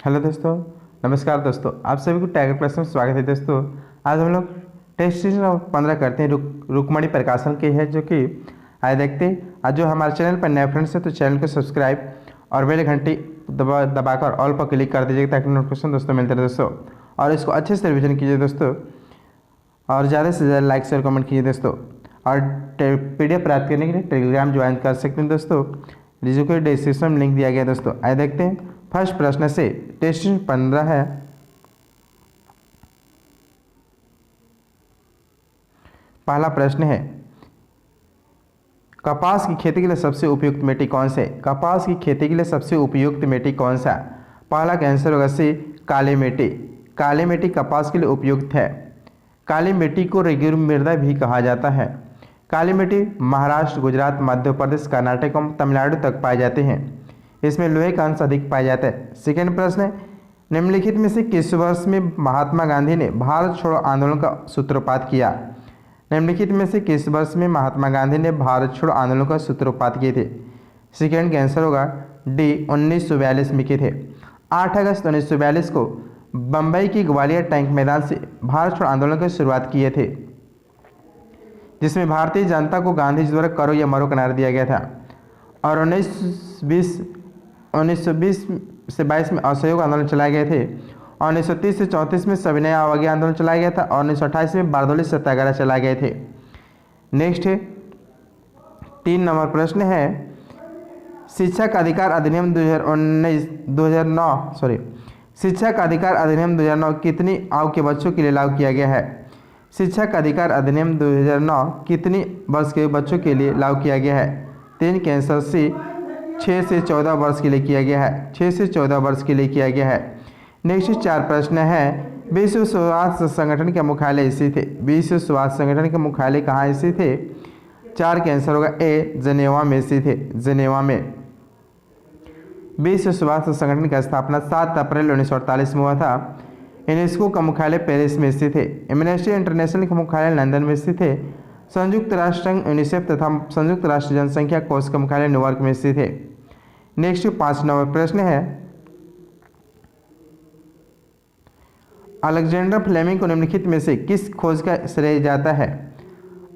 Hello दोस्तों, नमस्कार दोस्तों। आप सभी को टाइगर क्लास में स्वागत है दोस्तों। आज हम लोग टेस्ट सीजन 15 करते हैं। रुक्मणी प्रकाशन की है, जो कि आए देखते हैं। आज जो हमारे चैनल पर नए फ्रेंड्स है तो चैनल को सब्सक्राइब और बेल घंटी दबाकर ऑल पर क्लिक कर दीजिए ताकि नोटिफिकेशन दोस्तों मिलते रहे दोस्तों। और इसको अच्छे से रिविजन कीजिए दोस्तों, और ज़्यादा से ज़्यादा लाइक शेयर कमेंट कीजिए दोस्तों। और PDF प्राप्त करने के लिए टेलीग्राम ज्वाइन कर सकते हैं दोस्तों। वीडियो को डिस्क्रिप्शन में लिंक दिया गया है दोस्तों। आइए देखते हैं। फर्स्ट प्रश्न से टेस्ट 15 है। पहला प्रश्न है, कपास की खेती के लिए सबसे उपयुक्त मिट्टी कौन सा है? कपास की खेती के लिए सबसे उपयुक्त मिट्टी कौन सा? पहला का आंसर होगा सी, काली मिट्टी। काली मिट्टी कपास के लिए उपयुक्त है। काली मिट्टी को रेगिर मृदा भी कहा जाता है। काली मिट्टी महाराष्ट्र, गुजरात, मध्य प्रदेश, कर्नाटक और तमिलनाडु तक पाए जाते हैं। इसमें लोहे का अंश अधिक पाया जाता है। सेकेंड प्रश्न है, निम्नलिखित में से किस वर्ष में महात्मा गांधी ने भारत छोड़ो आंदोलन का सूत्रपात किया? निम्नलिखित में से किस वर्ष में महात्मा गांधी ने भारत छोड़ो आंदोलन का सूत्रपात किए थे? सेकेंड का आंसर होगा डी, 1942 में किए थे। 8 अगस्त 1942 को बम्बई की ग्वालियर टैंक मैदान से भारत छोड़ो आंदोलन की शुरुआत किए थे, जिसमें भारतीय जनता को गांधी जी द्वारा करो या मरो का नारा दिया गया था। और 1920 से 22 में असहयोग आंदोलन चलाए गए थे। और 1930 से 34 में सविनय अवज्ञा आंदोलन चलाया गया था। और 1928 में बारदोली सत्याग्रह चलाए गए थे। नेक्स्ट है 3 नंबर प्रश्न है, शिक्षक अधिकार अधिनियम 2009 शिक्षक अधिकार अधिनियम 2009 कितनी आयु के बच्चों के लिए लागू किया गया है? शिक्षक अधिकार अधिनियम 2009 कितनी वर्ष के बच्चों के लिए लागू किया गया है? 3 के आंसर सी, 6 से 14 वर्ष के लिए किया गया है। 6 से 14 वर्ष के लिए किया गया है। नेक्स्ट 4 प्रश्न है, विश्व स्वास्थ्य संगठन के मुख्यालय स्थित है। विश्व स्वास्थ्य संगठन के मुख्यालय कहाँ स्थित है? 4 के आंसर होगा ए, जेनेवा में स्थित है। जेनेवा में विश्व स्वास्थ्य संगठन की स्थापना 7 अप्रैल 1948 में हुआ था। यूनेस्को का मुख्यालय पेरिस में स्थित है। एमनेस्टी इंटरनेशनल का मुख्यालय लंदन में स्थित है। संयुक्त राष्ट्र संघ यूनिसेफ तथा संयुक्त राष्ट्र जनसंख्या कोष का मुख्यालय न्यूयॉर्क में स्थित है। नेक्स्ट 5 नंबर प्रश्न है, अलेक्जेंडर फ्लेमिंग को निम्नलिखित में से किस खोज का श्रेय जाता है?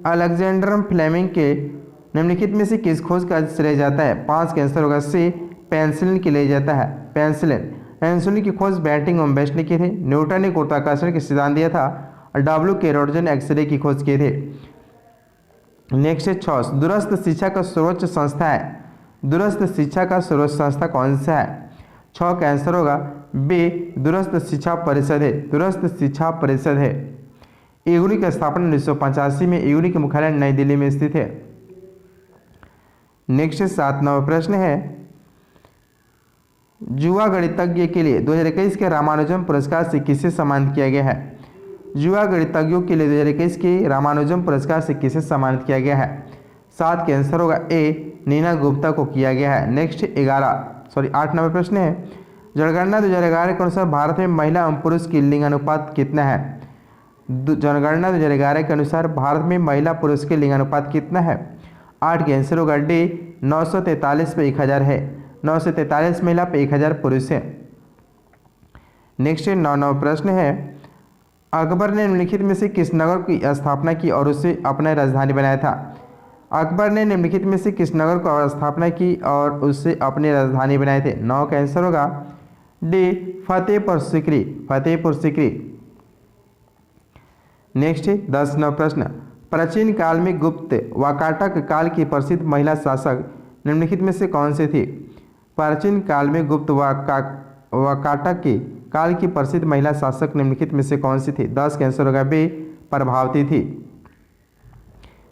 अलेक्जेंडर फ्लेमिंग के निम्नलिखित में से किस खोज का श्रेय जाता है? 5 का आंसर होगा सी, पेंसिलिन के लिए जाता है। पेंसिलिन इंसुलिन की खोज बैंटिंग और बेस्ट ने की थी। न्यूटन ने गुरुत्वाकर्षण के सिद्धांत दिया था। और डब्ल्यू कैरोटन ने एक्सरे की खोज किए थे। नेक्स्ट 6, दूरस्थ शिक्षा का सर्वोच्च संस्था है। दूरस्थ शिक्षा का सर्वोच्च संस्था कौन सा है? 6 का आंसर होगा बी, दूरस्थ शिक्षा परिषद है। दूरस्थ शिक्षा परिषद है। ईगुरी की स्थापना 1985 में ईगुरी के मुख्यालय नई दिल्ली में स्थित है। नेक्स्ट 7 नंबर प्रश्न है, युवा गणितज्ञ के लिए 2021 के रामानुजम पुरस्कार से किसे सम्मानित किया गया है? युवा गणितज्ञों के लिए 2021 के रामानुजम पुरस्कार से किसे सम्मानित किया गया है? 7 के आंसर होगा ए, नीना गुप्ता को किया गया है। नेक्स्ट 8 नंबर प्रश्न है, जनगणना 2011 के अनुसार भारत में महिला एवं पुरुष की लिंग अनुपात कितना है? जनगणना 2011 के अनुसार भारत में महिला पुरुष के लिंग अनुपात कितना है? 8 के आंसर होगा डी, 943 पे 1000 है। 943 महिला पे 1000 पुरुष है। नेक्स्ट 9 नंबर प्रश्न है, अकबर ने निम्नलिखित में से किस नगर की स्थापना की और उसे अपना राजधानी बनाया था? अकबर ने निम्नलिखित में से किस नगर को स्थापना की और उससे अपनी राजधानी बनाए थे? 9 का आंसर होगा D, Fatehpur Sikri. Fatehpur Sikri. Next 10 number प्रश्न, प्राचीन काल में गुप्त वाकाटक काल की प्रसिद्ध महिला शासक निम्नलिखित में से कौन से थी? प्राचीन काल में गुप्त वाकाटक के काल की प्रसिद्ध महिला शासक निम्नलिखित में से कौन सी थी? 10 का आंसर होगा बी, प्रभावती थी।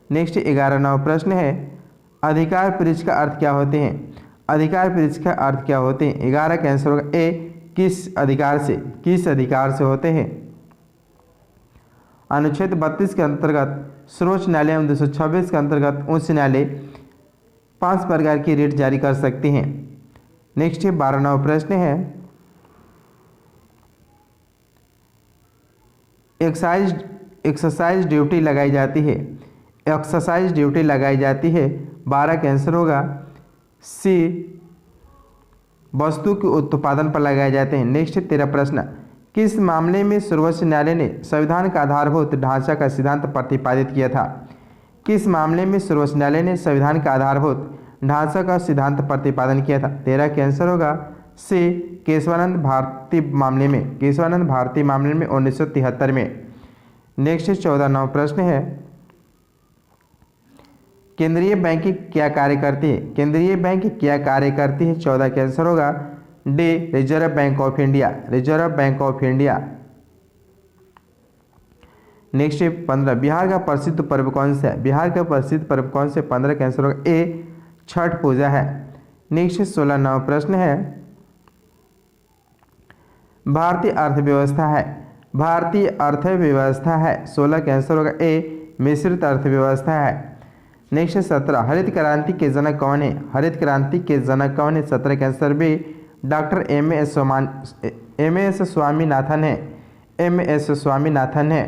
नेक्स्ट 11 नंबर प्रश्न है, अधिकार पृष्ठ का अर्थ क्या होते हैं? अधिकार पृष्ठ का अर्थ क्या होते हैं? 11 का आंसर होगा ए, किस अधिकार से। किस अधिकार से होते हैं? अनुच्छेद 32 के अंतर्गत सर्वोच्च न्यायालय एवं 226 के अंतर्गत उच्च न्यायालय 5 प्रकार की रिट जारी कर सकते हैं। नेक्स्ट 12 नंबर प्रश्न है, एक्सरसाइज ड्यूटी लगाई जाती है। एक्सरसाइज ड्यूटी लगाई जाती है। 12 का आंसर होगा सी, वस्तु के उत्पादन पर लगाए जाते हैं। नेक्स्ट 13 प्रश्न, किस मामले में सर्वोच्च न्यायालय ने संविधान का आधारभूत ढांचा का सिद्धांत प्रतिपादित किया था? किस मामले में सर्वोच्च न्यायालय ने संविधान का आधारभूत ढांचा का सिद्धांत प्रतिपादन किया था? 13 के आंसर होगा से केशवानंद भारती मामले में, केशवानंद भारती मामले में 1973 में। नेक्स्ट 14 प्रश्न है, केंद्रीय बैंक क्या कार्य करती है? केंद्रीय बैंक क्या कार्य करती है? 14 के आंसर होगा D, reserve bank of India, reserve bank of India. Next 15, Bihar का प्रसिद्ध पर्व कौन सा है? बिहार का प्रसिद्ध पर्व कौन से? 15 का आंसर होगा ए, छठ पूजा है। नेक्स्ट 16 प्रश्न है, भारतीय अर्थव्यवस्था है, भारतीय अर्थव्यवस्था है। 16 का आंसर होगा ए, मिश्रित अर्थव्यवस्था है। नेक्स्ट 17, हरित क्रांति के जनक कौन है? हरित क्रांति के जनक कौन है? 17 का answer B, doctor M S. Swaminathan है, एम.एस. स्वामीनाथन है।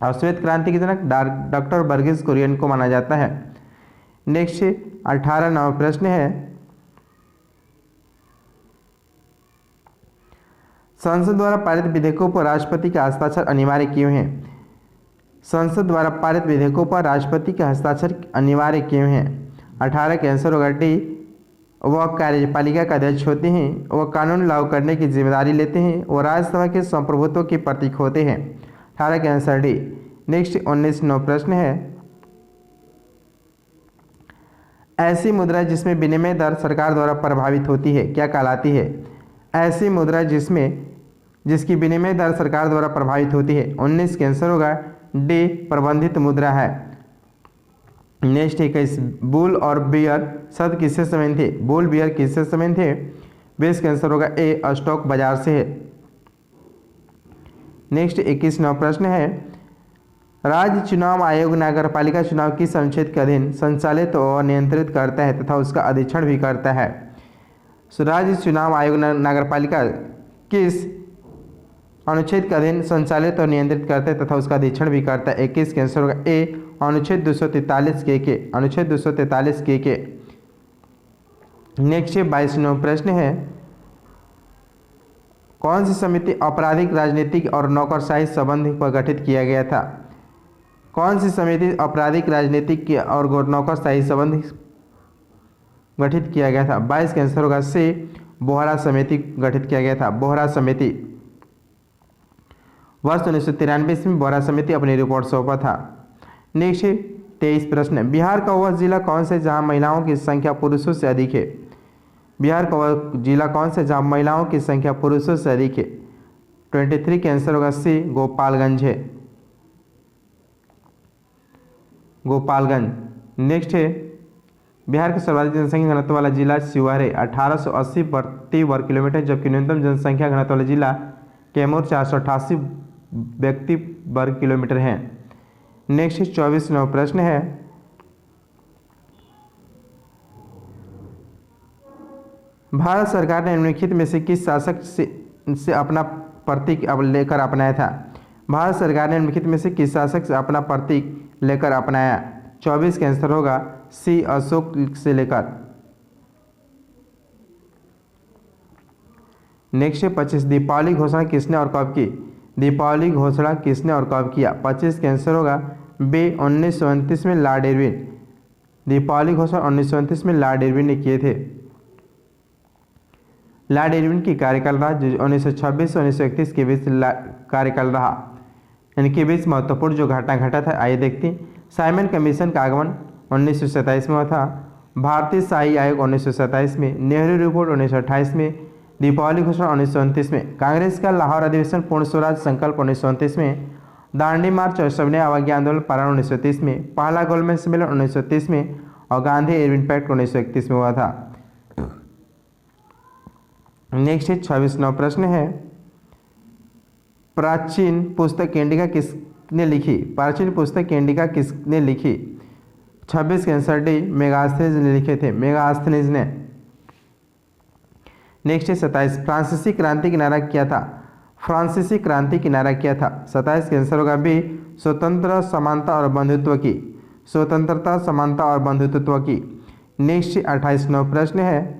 और श्वेत क्रांति के जनक डॉक्टर वर्गीस कुरियन को माना जाता है। नेक्स्ट 18 प्रश्न है, संसद द्वारा पारित विधेयकों पर राष्ट्रपति का हस्ताक्षर अनिवार्य क्यों है? संसद द्वारा पारित विधेयकों पर राष्ट्रपति का हस्ताक्षर अनिवार्य क्यों है? 18 के आंसर होगा डी, वह कार्यपालिका का अध्यक्ष होते हैं, वह कानून लागू करने की जिम्मेदारी लेते हैं, वह राज्यसभा के संप्रभुत्व के प्रतीक होते हैं। 18 के आंसर डी। नेक्स्ट 19 प्रश्न है, ऐसी मुद्रा जिसमें विनिमय दर सरकार द्वारा प्रभावित होती है क्या कहलाती है? ऐसी मुद्रा जिसकी विनिमय दर सरकार द्वारा प्रभावित होती है। 19 के आंसर होगा डी, प्रबंधित मुद्रा है। नेक्स्ट 21, बुल और बियर शब्द किससे संबंधित थे? बुल बियर किससे संबंधित थे? 20 का आंसर होगा ए, स्टॉक बाजार से है। नेक्स्ट 21 प्रश्न है, राज्य चुनाव आयोग नगरपालिका चुनाव किस अनुच्छेद के अधीन संचालित और नियंत्रित करता है तथा उसका अधीक्षण भी करता है? राज्य चुनाव आयोग नगरपालिका किस अनुच्छेद के अधीन संचालित और नियंत्रित करता है तथा उसका अधीक्षण भी करता है? 21 के आंसर होगा ए, अनुच्छेद 243 के, अनुच्छेद 243 के। नेक्स्ट 22 प्रश्न है, कौन सी समिति आपराधिक, राजनीतिक और नौकरशाही संबंध पर गठित किया गया था? कौन सी समिति आपराधिक, राजनीतिक और नौकरशाही संबंध गठित किया गया था? 22 का आंसर होगा सी, बोहरा समिति गठित किया गया था, बोहरा समिति। वर्ष 1993 में बोहरा समिति अपनी रिपोर्ट सौंपा था। नेक्स्ट 23 प्रश्न, बिहार का वह जिला कौन से जहां महिलाओं की संख्या पुरुषों से अधिक है? बिहार का वह जिला कौन से जहां महिलाओं की संख्या पुरुषों से अधिक है? 23 के आंसर होगा सी, गोपालगंज है, गोपालगंज। नेक्स्ट है, बिहार के सर्वाधिक जनसंख्या घनत्व वाला जिला शिवहर है, 1880 प्रति वर्ग किलोमीटर, जबकि न्यूनतम जनसंख्या घनत्व वाला जिला कैमूर 488 व्यक्ति वर्ग किलोमीटर है। नेक्स्ट 24 प्रश्न है, भारत सरकार ने निम्नलिखित में से किस शासक से अपना प्रतीक लेकर अपनाया था? भारत सरकार ने निम्नलिखित में से किस शासक से अपना प्रतीक लेकर अपनाया? 24 का आंसर होगा सी, अशोक से लेकर। नेक्स्ट 25, दीपावली घोषणा किसने और कब की? दीपावली घोषणा किसने और कब किया? 25 का आंसर होगा बी, 1929 में लॉर्ड इरविन। दीपावली घोषणा 1929 में लॉर्ड इरविन ने किए थे। लॉर्ड इरविन की कार्यकाल रहा जो 1926 से 1931 के बीच कार्यकाल रहा। इनके बीच महत्वपूर्ण जो घटना घटा था आइए देखते हैं। साइमन कमीशन का आगमन 1927 में हुआ था, भारतीय शाही आयोग 1927 में, नेहरू रिपोर्ट 1928 में, दीपावली घोषणा 1929 में, कांग्रेस का लाहौर अधिवेशन पूर्ण स्वराज संकल्प 1929 में, दांडी मार्च और सविनय अवज्ञा आंदोलन प्रारंभ 1930 में, पहला गोलमेज सम्मेलन 1930 में और गांधी इरविन पैक्ट 1931 में हुआ था। नेक्स्ट 26वां प्रश्न है, प्राचीन पुस्तक इंडिका किसने लिखी? प्राचीन पुस्तक इंडिका किसने लिखी? 26 के आंसर डी, मेगास्थनीज ने लिखे थे, मेगास्थनीज ने। नेक्स्ट 27, फ्रांसीसी क्रांति की नारा क्या था? फ्रांसीसी क्रांति की नारा क्या था? 27 के आंसर होगा बी, स्वतंत्र, समानता और बंधुत्व की, स्वतंत्रता, समानता और बंधुत्व की। नेक्स्ट 28वां प्रश्न है,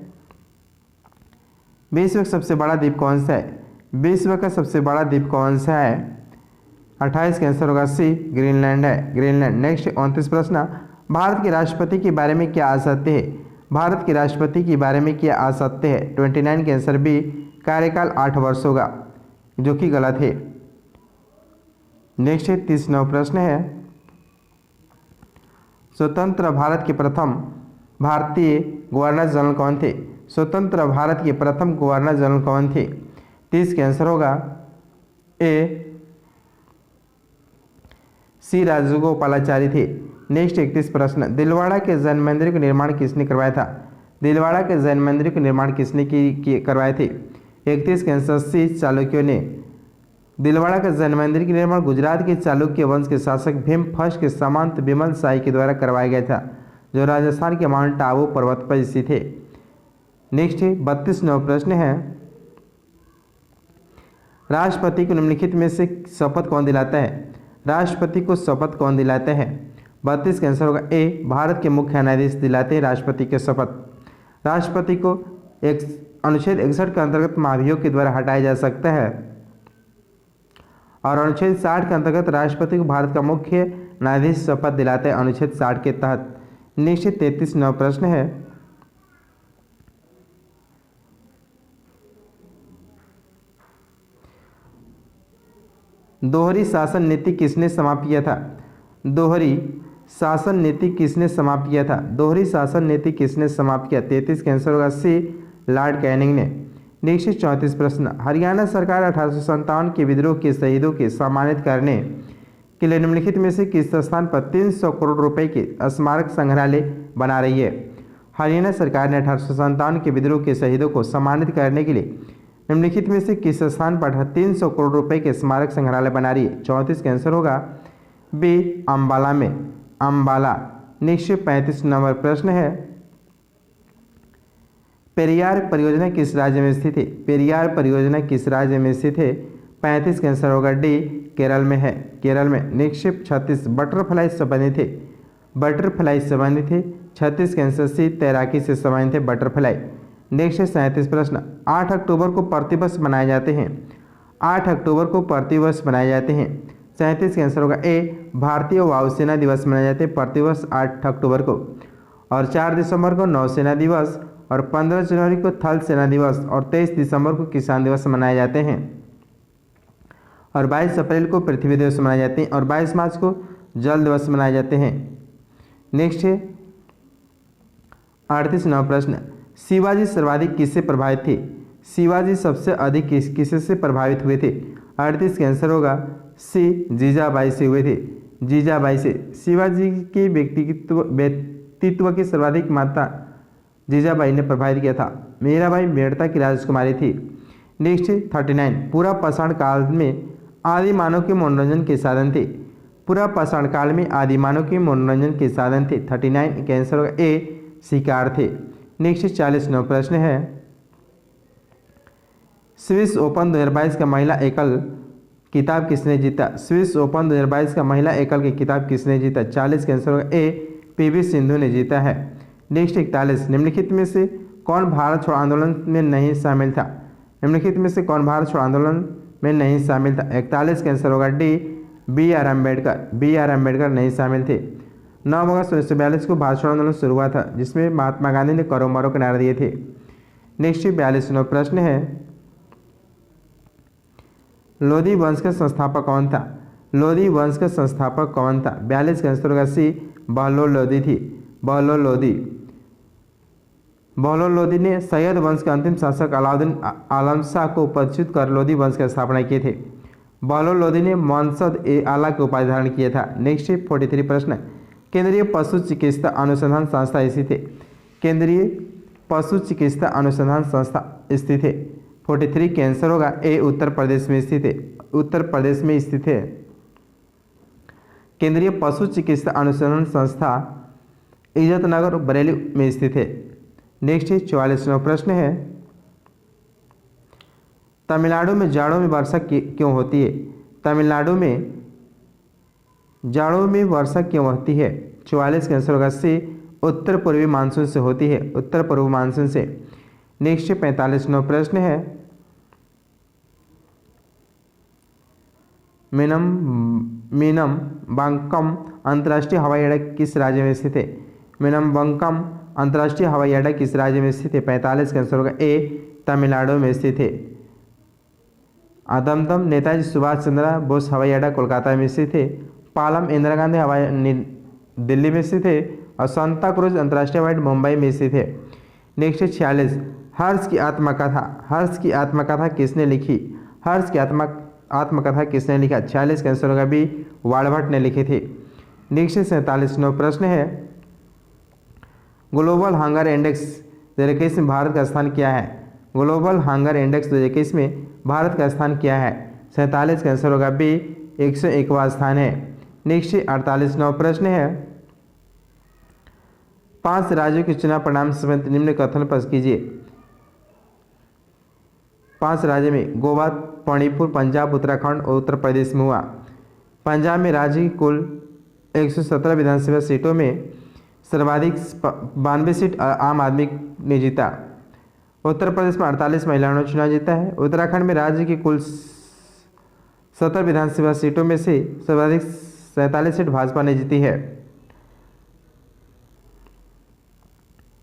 विश्व का सबसे बड़ा द्वीप कौन सा है? विश्व का सबसे बड़ा द्वीप कौन सा है? 28 का आंसर होगा सी, ग्रीनलैंड है, ग्रीनलैंड। नेक्स्ट 29 प्रश्न, भारत के राष्ट्रपति के बारे में क्या असत्य है? भारत के राष्ट्रपति के बारे में क्या असत्य है? 29 का आंसर बी, कार्यकाल 8 वर्ष होगा, जो कि गलत है। नेक्स्ट 39 प्रश्न है, स्वतंत्र भारत के प्रथम भारतीय गवर्नर जनरल कौन थे? स्वतंत्र भारत के प्रथम गवर्नर जनरल कौन थे? 30 का आंसर होगा ए, सी राजगोपालाचारी थे। नेक्स्ट 31 प्रश्न, दिलवाड़ा के जैन मंदिर का निर्माण किसने करवाया था? दिलवाड़ा के जैन मंदिर का निर्माण किसने करवाए थे? 31 का आंसर सी, चालुक्यों ने। दिलवाड़ा के जैन मंदिर का निर्माण गुजरात के चालुक्य वंश के शासक भीम फर्स्ट के सामंत बिमल शाही के द्वारा करवाया गया था, जो राजस्थान के माउंट आबू पर्वत पर स्थित है। नेक्स्ट 32 प्रश्न है, राष्ट्रपति को निम्नलिखित में से शपथ कौन दिलाता है? राष्ट्रपति को शपथ कौन दिलाते हैं? 32 का आंसर होगा ए, भारत के मुख्य न्यायाधीश दिलाते हैं राष्ट्रपति के शपथ। राष्ट्रपति को अनुच्छेद 61 के अंतर्गत महाभियोग के द्वारा हटाया जा सकता है और अनुच्छेद 60 के अंतर्गत राष्ट्रपति को भारत का मुख्य न्यायाधीश शपथ दिलाते हैं अनुच्छेद 60 के तहत। नेक्स्ट 33 प्रश्न है, दोहरी शासन नीति किसने समाप्त किया था? दोहरी शासन नीति किसने समाप्त किया था? दोहरी शासन नीति किसने समाप्त किया? 33 का आंसर होगा सी, लॉर्ड कैनिंग ने। नेक्स्ट 34 प्रश्न, हरियाणा सरकार 1857 के विद्रोह के शहीदों के सम्मानित करने के लिए निम्नलिखित में से किस स्थान पर 300 करोड़ रुपए के स्मारक संग्रहालय बना रही है? हरियाणा सरकार ने 1857 के विद्रोह के शहीदों को सम्मानित करने के लिए निम्नलिखित में से किस स्थान पर 300 करोड़ रुपए के स्मारक संग्रहालय बना रही है? 34 का आंसर होगा बी, अम्बाला में, अम्बाला। नेक्स्ट 35 प्रश्न है, पेरियार परियोजना किस राज्य में स्थित है? पेरियार परियोजना किस राज्य में स्थित है? 35 का आंसर होगा डी, केरल में है, केरल में। नेक्स्ट 36, बटरफ्लाई संबंधित है, बटरफ्लाई संबंधित है। 36 का आंसर सी, तैराकी से संबंधित है बटरफ्लाई। नेक्स्ट 37 प्रश्न, 8 अक्टूबर को प्रतिवर्ष मनाए जाते हैं, 8 अक्टूबर को प्रतिवर्ष मनाए जाते हैं। 37 का आंसर होगा ए, भारतीय वायुसेना दिवस मनाए जाते हैं प्रतिवर्ष 8 अक्टूबर को, और 4 दिसंबर को नौसेना दिवस, और 15 जनवरी को थल सेना दिवस, और 23 दिसंबर को किसान दिवस मनाए जाते हैं, और 22 अप्रैल को पृथ्वी दिवस मनाए जाते हैं, और 22 मार्च को जल दिवस मनाए जाते हैं। नेक्स्ट है 38 प्रश्न, शिवाजी सर्वाधिक किससे प्रभावित थे? शिवाजी सबसे अधिक किससे प्रभावित हुए थे? 38 का आंसर होगा सी, जीजाबाई से हुए थे, जीजाबाई से। शिवाजी के व्यक्तित्व की सर्वाधिक मात्रा जीजाबाई ने प्रभावित किया था। मीराबाई मेड़ता की राजकुमारी थी। नेक्स्ट 39, पूरा पाषाण काल में आदि मानव के मनोरंजन के साधन थे, पूरा पाषाण काल में आदि मानव के मनोरंजन के साधन थे। 39 का आंसर होगा ए, शिकार थे। नेक्स्ट 40 प्रश्न है, स्विस ओपन 2022 का महिला एकल किताब किसने जीता? स्विस ओपन 2022 का महिला एकल की किताब किसने जीता? 40 का आंसर होगा ए, पीवी सिंधु ने जीता है। नेक्स्ट 41, निम्नलिखित में से कौन भारत छोड़ो आंदोलन में नहीं शामिल था? निम्नलिखित में से कौन भारत छोड़ो आंदोलन में नहीं शामिल था? 41 का आंसर होगा D, B R Ambedkar, B R Ambedkar नहीं शामिल थे। 9 अगस्त 1942 को भारत छोड़ो आंदोलन शुरू हुआ था, जिसमें महात्मा गांधी ने करो मरो के नारे दिए थे। नेक्स्ट 42 प्रश्न है, लोधी वंश का संस्थापक कौन था? लोधी वंश का संस्थापक कौन था? 42 का आंसर होगा सी, बहलोल लोधी थी, बहलोल लोधी। बहलोल लोधी ने सैयद वंश के अंतिम शासक अलाउद्दीन आलम शाह को पदच्युत कर लोधी वंश की स्थापना किए थे। बहलोल लोधी ने मंसद ए आला की उपाधि धारण किया था। नेक्स्ट 43 प्रश्न, केंद्रीय पशु चिकित्सा अनुसंधान संस्था स्थित है? केंद्रीय पशु चिकित्सा अनुसंधान संस्था स्थित है। 43 का आंसर होगा ए, उत्तर प्रदेश में स्थित है, उत्तर प्रदेश में स्थित है। केंद्रीय पशु चिकित्सा अनुसंधान संस्था इज्जतनगर बरेली में स्थित है। नेक्स्ट 44 प्रश्न है, तमिलनाडु में जाड़ों में वर्षा क्यों होती है? तमिलनाडु में जाड़ों में वर्षा क्यों होती है? 44 का आंसर होगा सी, उत्तर पूर्वी मानसून से होती है, उत्तर पूर्वी मानसून से। नेक्स्ट 45वां प्रश्न है मीनमबंकम अंतर्राष्ट्रीय हवाई अड्डा किस राज्य में स्थित है? मीनमबंकम अंतर्राष्ट्रीय हवाई अड्डा किस राज्य में स्थित है? 45 का आंसर होगा ए, तमिलनाडु में स्थित है। आदमदम नेताजी सुभाष चंद्र बोस हवाई अड्डा कोलकाता में स्थित है। पालम इंदिरा गांधी हवाई दिल्ली में स्थित है। और सांता क्रूज अंतर्राष्ट्रीय हवाई अड्डा मुंबई में स्थित है। नेक्स्ट 46 हर्ष की आत्मकथा किसने लिखी? हर्ष की आत्मकथा किसने लिखा? 46 का आंसर होगा बी, वाल्भट ने लिखी थी। नेक्स्ट 47वां प्रश्न है ग्लोबल हंगर इंडेक्स 2021 में भारत का स्थान क्या है? ग्लोबल हंगर इंडेक्स 2021 में भारत का स्थान क्या है? 47 का आंसर होगा बी, 101वां स्थान है। नेक्स्ट 48वां प्रश्न है 5 राज्यों के चुनाव परिणाम समेत निम्न कथन स्पष्ट कीजिए। 5 राज्य में गोवा, मणिपुर, पंजाब, उत्तराखंड और उत्तर प्रदेश में हुआ। पंजाब में राज्य की कुल 117 विधानसभा सीटों में सर्वाधिक 92 सीट आम आदमी ने जीता। उत्तर प्रदेश में 48 महिलाओं ने चुनाव जीता है। उत्तराखंड में राज्य की कुल 70 विधानसभा सीटों में से सर्वाधिक 47 सीट भाजपा ने जीती है।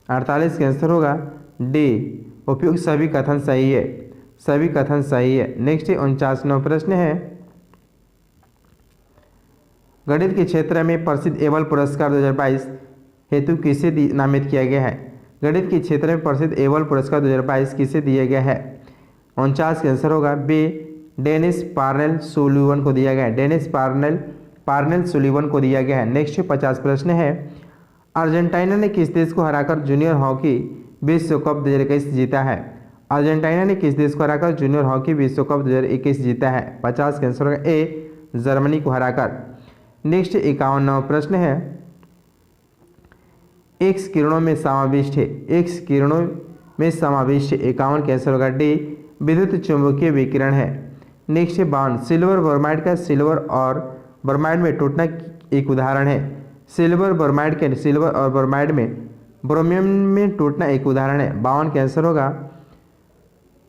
48 का आंसर होगा डी, उपयुक्त सभी कथन सही है। सभी कथन सही है। नेक्स्ट 49वां प्रश्न है गणित के क्षेत्र में प्रसिद्ध एबल पुरस्कार 2022 हेतु किसे नामित किया गया है? गणित के क्षेत्र में प्रसिद्ध एबल पुरस्कार 2022 किसे दिया गया है? 49 का आंसर होगा बी, डेनिस पार्नेल सुलिवन को दिया गया है। डेनिस पार्नेल सुलिवन को दिया गया है। नेक्स्ट 50 प्रश्न है अर्जेंटीना ने किस देश को हराकर जूनियर हॉकी विश्व कप 2021 जीता है? अर्जेंटीना ने किस देश को हराकर जूनियर हॉकी विश्व कप 2021 जीता है? 50 का आंसर होगा ए, जर्मनी को हराकर। नेक्स्ट 51वां प्रश्न है एक्स किरणों में समाविष्ट है। एक्स किरणों में समाविष्ट 51 का आंसर होगा डी, विद्युत चुंबकीय विकिरण है। नेक्स्ट 52 सिल्वर ब्रोमाइड का सिल्वर और ब्रोमाइड में टूटना एक उदाहरण है। सिल्वर और ब्रोमाइड में ब्रोमियम में टूटना एक उदाहरण है। 52 का आंसर होगा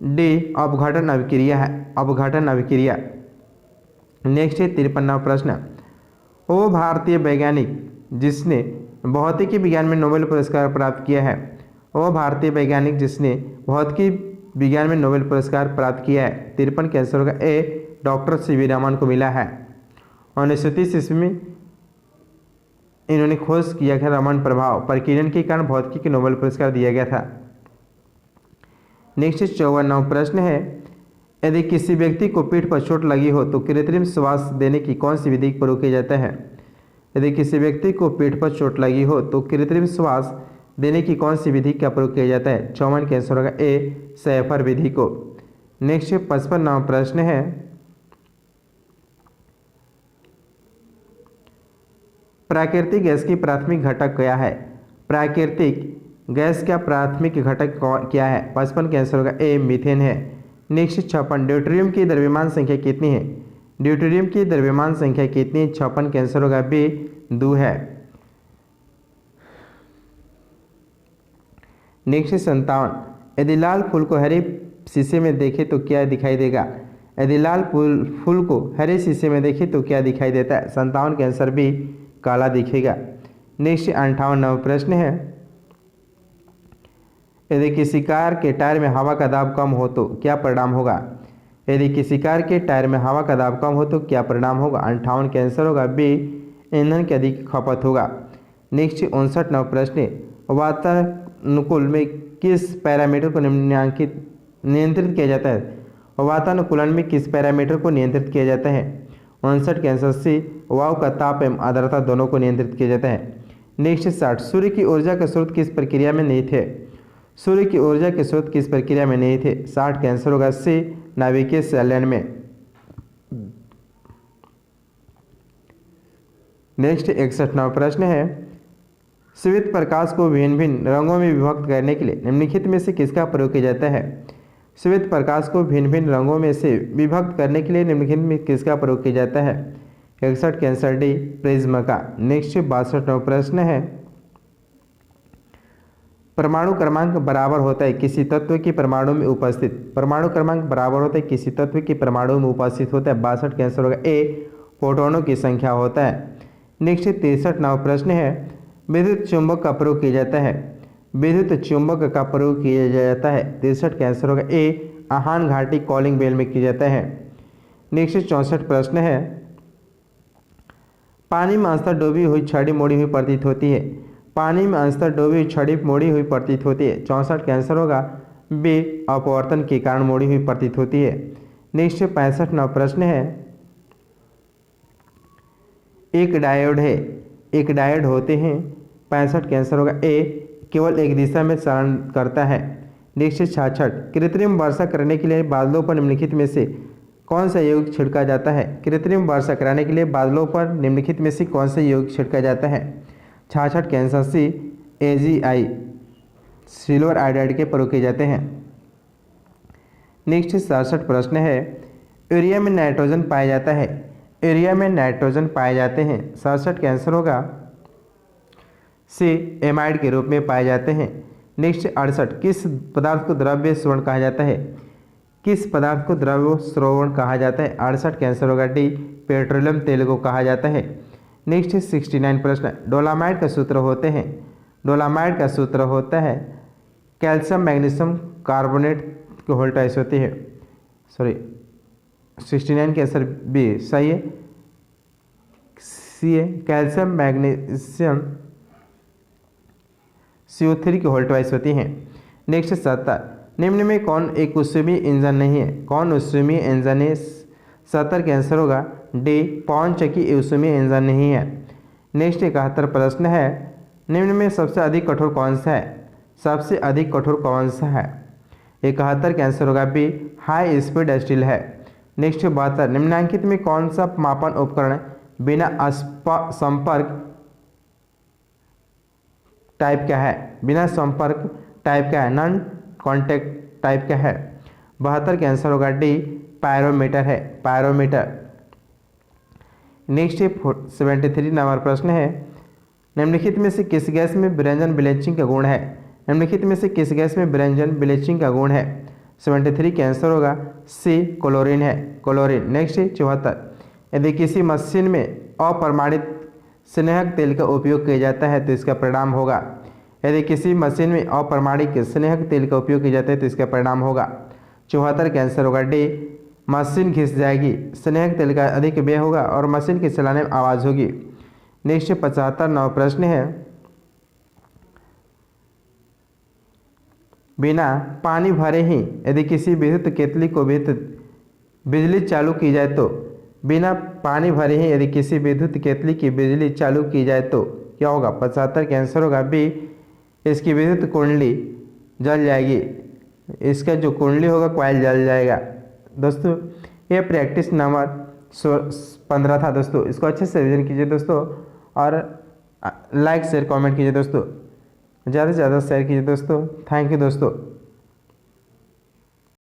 डी, अपघटन अभिक्रिया है। अपघटन अभिक्रिया। नेक्स्ट 53वां प्रश्न वो भारतीय वैज्ञानिक जिसने भौतिकी विज्ञान में नोबेल पुरस्कार प्राप्त किया है। वो भारतीय वैज्ञानिक जिसने भौतिकी विज्ञान में नोबेल पुरस्कार प्राप्त किया है। 53 का आंसर होगा ए, डॉक्टर सीवी रमन को मिला है। 1930 ईस्वी में इन्होंने खोज किया था रमन प्रभाव प्रकीर्णन के कारण भौतिकी के नोबेल पुरस्कार दिया गया था। नेक्स्ट 54वां प्रश्न है यदि किसी व्यक्ति को पीठ पर चोट लगी हो तो कृत्रिम श्वास देने की कौन सी विधि प्रयोग किया जाता है? यदि किसी व्यक्ति को पीठ पर चोट लगी हो तो कृत्रिम श्वास देने की कौन सी विधि का प्रयोग किया जाता है? 54 का आंसर होगा ए, सैफर विधि को। नेक्स्ट 55वां प्रश्न है प्राकृतिक गैस की प्राथमिक घटक क्या है? प्राकृतिक गैस का प्राथमिक घटक क्या है? 55 का आंसर होगा ए, मीथेन है। नेक्स्ट 56 ड्यूटेरियम की द्रव्यमान संख्या कितनी है? ड्यूटेरियम की द्रव्यमान संख्या कितनी? 56 का आंसर होगा बी, 2 है। नेक्स्ट 57 यदि लाल फूल को हरे शीशे में देखे तो क्या दिखाई देगा? यदि लाल फूल को हरे शीशे में देखे तो क्या दिखाई देता है? 57 का आंसर बी, काला दिखेगा। नेक्स्ट 58वां प्रश्न है यदि किसी कार के टायर में हवा का दाब कम हो तो क्या परिणाम होगा? यदि किसी कार के टायर में हवा का दाब कम हो तो क्या परिणाम होगा? 58 का आंसर होगा बी, ईंधन की अधिक खपत होगा। नेक्स्ट 59वां प्रश्न वातानुकूल में किस पैरामीटर को नियंत्रित किया जाता है? वातानुकूलन में किस पैरामीटर को नियंत्रित किया जाता है? 59 के आंसर सी, वायु का ताप एवं आर्द्रता दोनों को नियंत्रित किया जाता है। नेक्स्ट 60 सूर्य की ऊर्जा के स्रोत किस प्रक्रिया में नहीं थे? सूर्य की ऊर्जा के स्रोत किस प्रक्रिया में नहीं थे? 60 का आंसर होगा सी, नाभिकीय संलयन में। नेक्स्ट 61वां प्रश्न है श्वेत प्रकाश को भिन्न भिन्न रंगों में विभक्त करने के लिए निम्नलिखित में से किसका प्रयोग किया जाता है? श्वेत प्रकाश को भिन्न भिन्न रंगों में से विभक्त करने के लिए निम्नलिखित में किसका प्रयोग किया जाता है? 61 का आंसर डी, प्रिज्म का। नेक्स्ट 62वां प्रश्न है परमाणु क्रमांक बराबर होता है किसी तत्व की परमाणु में उपस्थित, परमाणु क्रमांक बराबर होता है किसी तत्व की परमाणु में उपस्थित होता है 62 का आंसर होगा ए, प्रोटॉनों की संख्या होता है। नेक्स्ट 63 नंबर प्रश्न है, विद्युत चुंबक का प्रयोग किया जाता है, विद्युत चुंबक का प्रयोग किया जाता है 63 का आंसर होगा ए, आहान घाटी कॉलिंग बेल में किया जाता है। नेक्स्ट 64 प्रश्न है, पानी में अंतर डूबी हुई छड़ी मोड़ी हुई प्रतीत होती है, पानी में अंतर डूबी हुई छड़ी मोड़ी हुई प्रतीत होती है 64 का आंसर होगा बी, अपवर्तन के कारण मोड़ी हुई प्रतीत होती है। नेक्स्ट 65 नंबर प्रश्न है, एक डायोड है, एक डायोड होते हैं 65 का आंसर होगा ए, केवल एक दिशा में चालन करता है। नेक्स्ट 66, कृत्रिम वर्षा करने के लिए बादलों पर निम्नलिखित में से कौन सा यौगिक छिड़का जाता है, कृत्रिम वर्षा कराने के लिए बादलों पर निम्नलिखित में से कौन सा यौगिक छिड़का जाता है 66 का answer C, AgI, silver iodide के प्रयोग किए जाते हैं। नेक्स्ट 67 प्रश्न है, यूरिया में नाइट्रोजन पाया जाता है, यूरिया में नाइट्रोजन पाए जाते हैं 67 का आंसर होगा सी, एमाइड के रूप में पाए जाते हैं। नेक्स्ट 68, किस पदार्थ को द्रव्य श्रवण कहा जाता है, किस पदार्थ को द्रव्य श्रवण कहा जाता है 68 का आंसर होगा डी, पेट्रोलियम तेल को कहा जाता है। नेक्स्ट 69 प्रश्न, डोलामाइट का सूत्र होते हैं, डोलामाइट का सूत्र होता है कैल्शियम मैग्नीशियम कार्बोनेट की होल ट्वाइस होती है, सॉरी 69 के आंसर बी सही है, सी है कैल्शियम मैग्नीशियम CO3 की होल ट्वाइस होती हैं। नेक्स्ट 70, निम्न में कौन एक उष्मीय इंजन नहीं है, कौन उष्मीय इंजन है 70 का आंसर होगा डी, पवन चक्की उष्मीय इंजन नहीं है। नेक्स्ट 71 प्रश्न है, निम्न में सबसे अधिक कठोर कौन सा है, सबसे अधिक कठोर कौन सा है 71 का आंसर होगा बी, हाई स्पीड स्टील है। नेक्स्ट 72, निम्नलिखित में कौन सा मापन उपकरण बिना संपर्क टाइप का है, बिना संपर्क टाइप का है, नॉन कॉन्टैक्ट टाइप का है 72 का आंसर होगा डी, पायरोमीटर है, पायरोमीटर। नेक्स्ट 73 नंबर प्रश्न है, निम्नलिखित में से किस गैस में विरंजन ब्लीचिंग का गुण है, निम्नलिखित में से किस गैस में विरंजन ब्लीचिंग का गुण है 73 का आंसर होगा सी, क्लोरीन है, क्लोरीन। नेक्स्ट 74, यदि किसी मशीन में अप्रमाणित स्नेहक तेल का उपयोग किया जाता है तो इसका परिणाम होगा, यदि किसी मशीन में अप्रमाणिक स्नेहक तेल का उपयोग किया जाता है तो इसका परिणाम होगा 74 का आंसर होगा डी, मशीन घिस जाएगी, स्नेहक तेल का अधिक व्यय होगा और मशीन के चलाने में आवाज़ होगी। नेक्स्ट 75 नंबर प्रश्न है, बिना पानी भरे ही यदि किसी विद्युत केतली को बिजली चालू की जाए तो, बिना पानी भरे ही यदि किसी विद्युत केतली की बिजली चालू की जाए तो क्या होगा 75 का आंसर होगा बी, इसकी विद्युत कुंडली जल जाएगी, इसका जो कुंडली होगा कॉइल जल जाएगा। दोस्तों ये प्रैक्टिस नंबर 15 था दोस्तों, इसको अच्छे से रिवीजन कीजिए दोस्तों और लाइक शेयर कमेंट कीजिए दोस्तों, ज़्यादा से ज़्यादा शेयर कीजिए दोस्तों। थैंक यू दोस्तों।